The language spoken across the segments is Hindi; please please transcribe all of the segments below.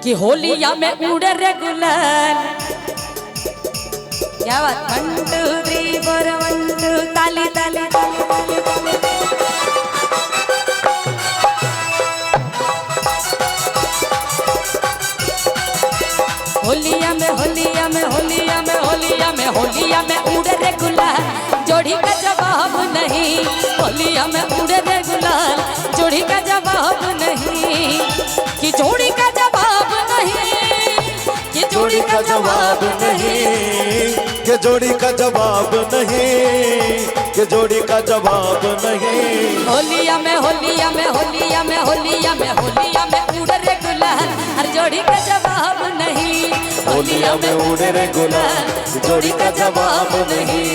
कि होलिया में उड़े रे गुलाल। क्या बात, 1 2 3 4 1 2 ताली ताली ताली ताली ताली। होलिया में होलिया में होलिया में होलिया में होलिया में उड़े रे गुलाल, जोड़ी का जवाब नहीं। होलिया में उड़े रे गुलाल, जोड़ी का जवाब नहीं। कि जोड़ी का जवाब नहीं, कि जोड़ी का जवाब नहीं, कि जोड़ी का जवाब नहीं, कि जोड़ी का जवाब नहीं। होलिया में होलिया में होलिया में होलिया में होलिया में उड़े रे गुलाल, हर जोड़ी का जवाब नहीं। होलिया में उड़े रे गुलाल, जोड़ी का जवाब नहीं।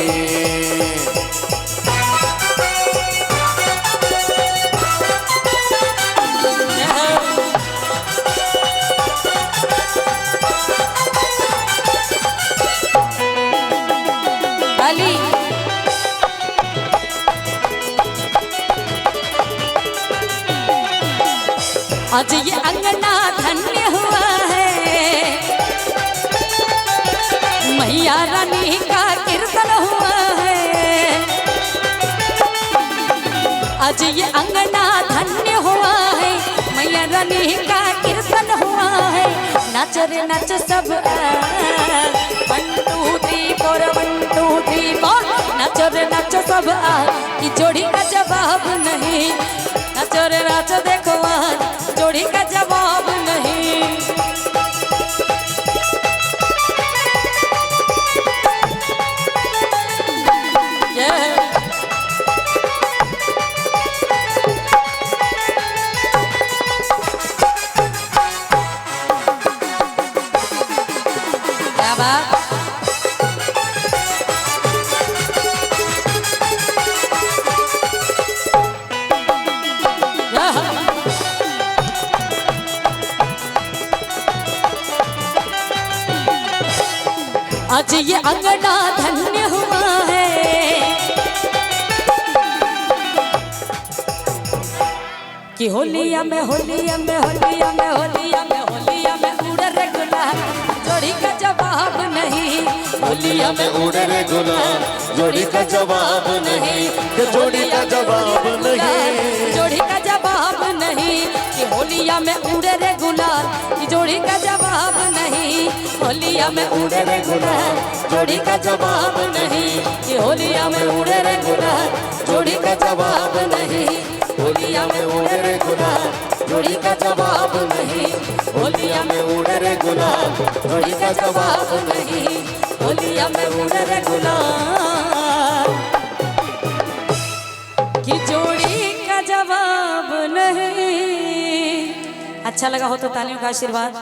आज ये अंगना धन्य हुआ है, मैया रानी का कीर्तन हुआ है। आज ये अंगना धन्य हुआ है, मैया रानी का कीर्तन हुआ है। नाच रे नाच सब 1 2 3 4 1 2 3 4। नाच रे नाच सब कि जोड़ी का जवाब नहीं। नाच रे नाच देखो जोड़ी का जवाब नहीं। क्या बात। आज ये अंगना धन्य हुआ है, कि होलिया में होलिया में होलिया में होलिया में होलिया में उड़े रे गुलाल, जोड़ी का जवाब नहीं। होलिया में उड़े रे गुलाल, जोड़ी का जवाब नहीं, कि जोड़ी का जवाब नहीं। जोड़ी का जवाब नहीं, कि होलिया में उड़े रे गुलाल, कि जोड़ी का जवाब नहीं। होलिया में उड़े रे गुलाल, जोड़ी का जवाब नहीं। कि होलिया में उड़े रे गुलाल, जोड़ी का जवाब नहीं। होलिया में उड़े रे गुलाल, जोड़ी का जवाब नहीं। होलिया में उड़े रे गुलाल, जोड़ी का जवाब नहीं। होलिया में उड़े रे गुलाल, कि जोड़ी का जवाब नहीं। अच्छा लगा हो तो तालियों का आशीर्वाद।